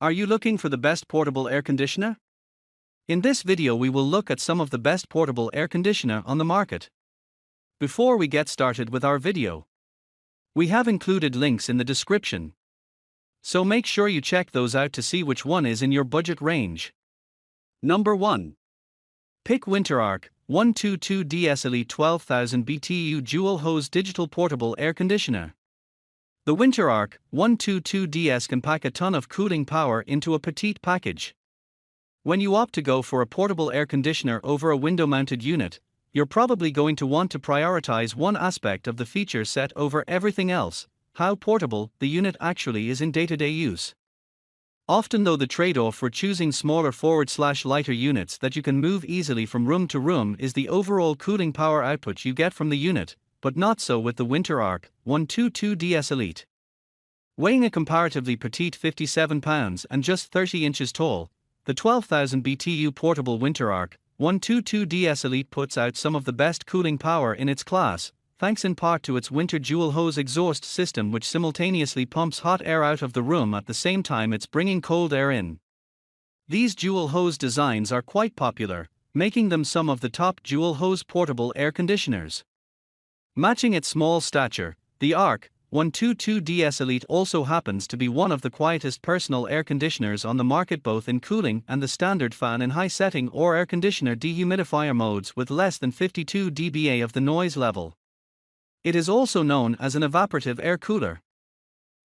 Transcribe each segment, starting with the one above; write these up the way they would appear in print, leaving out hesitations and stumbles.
Are you looking for the best portable air conditioner? In this video we will look at some of the best portable air conditioner on the market. Before we get started with our video, we have included links in the description, so make sure you check those out to see which one is in your budget range. Number 1. PICKES WinterArc 122DS Elite 12,000 BTU Dual Hose Digital Portable Air Conditioner. The WinterArc 122DS can pack a ton of cooling power into a petite package. When you opt to go for a portable air conditioner over a window-mounted unit, you're probably going to want to prioritize one aspect of the feature set over everything else: how portable the unit actually is in day-to-day use. Often though, the trade-off for choosing smaller /lighter units that you can move easily from room to room is the overall cooling power output you get from the unit, but not so with the WinterArc 122DS Elite. Weighing a comparatively petite 57 pounds and just 30 inches tall, the 12,000 BTU portable WinterArc 122DS Elite puts out some of the best cooling power in its class, thanks in part to its winter dual hose exhaust system, which simultaneously pumps hot air out of the room at the same time it's bringing cold air in. These dual hose designs are quite popular, making them some of the top dual hose portable air conditioners. Matching its small stature, the ARC 122DS Elite also happens to be one of the quietest personal air conditioners on the market, both in cooling and the standard fan in high setting or air conditioner dehumidifier modes with less than 52 dBA of the noise level. It is also known as an evaporative air cooler.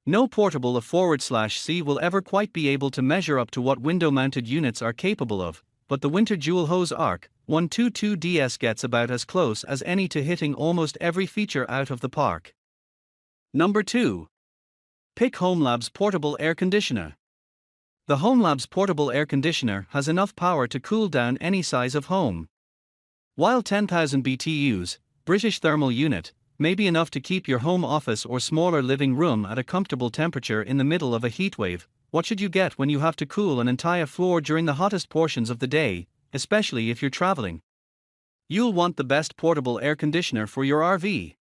No portable A/C will ever quite be able to measure up to what window-mounted units are capable of, but the Winter Dual Hose ARC 122DS gets about as close as any to hitting almost every feature out of the park. Number 2. PICKES HomeLabs Portable Air Conditioner. The HomeLabs portable air conditioner has enough power to cool down any size of home. While 10,000 BTUs, British thermal unit, may be enough to keep your home office or smaller living room at a comfortable temperature in the middle of a heatwave, what should you get when you have to cool an entire floor during the hottest portions of the day, especially if you're traveling? You'll want the best portable air conditioner for your RV.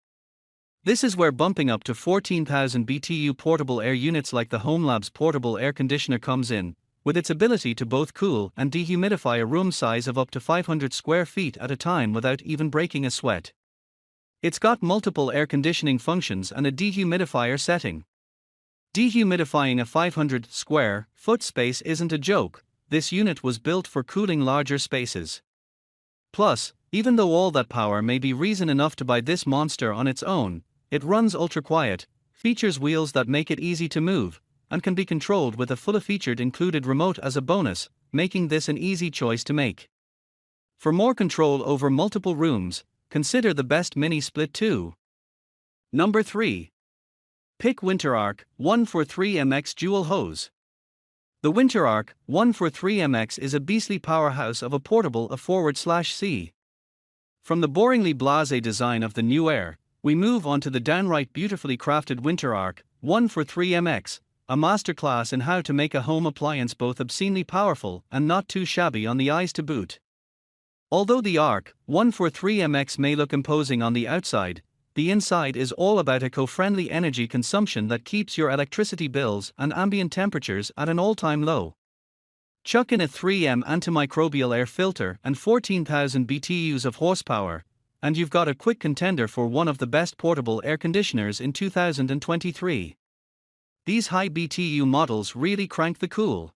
This is where bumping up to 14,000 BTU portable air units like the HomeLabs portable air conditioner comes in, with its ability to both cool and dehumidify a room size of up to 500 square feet at a time without even breaking a sweat. It's got multiple air conditioning functions and a dehumidifier setting. Dehumidifying a 500 square foot space isn't a joke. This unit was built for cooling larger spaces. Plus, even though all that power may be reason enough to buy this monster on its own, it runs ultra quiet, features wheels that make it easy to move, and can be controlled with a fully featured included remote as a bonus, making this an easy choice to make. For more control over multiple rooms, consider the best mini split 2. Number 3. PICKES WinterArc 143MX Dual Hose. The WinterArc 143MX is a beastly powerhouse of a portable A/C. From the boringly blasé design of the new Air, we move on to the downright beautifully crafted WinterArc 143MX, a masterclass in how to make a home appliance both obscenely powerful and not too shabby on the eyes to boot. Although the ARC 143MX may look imposing on the outside, the inside is all about eco-friendly energy consumption that keeps your electricity bills and ambient temperatures at an all-time low. Chuck in a 3M antimicrobial air filter and 14,000 BTUs of horsepower, and you've got a quick contender for one of the best portable air conditioners in 2023. These high BTU models really crank the cool.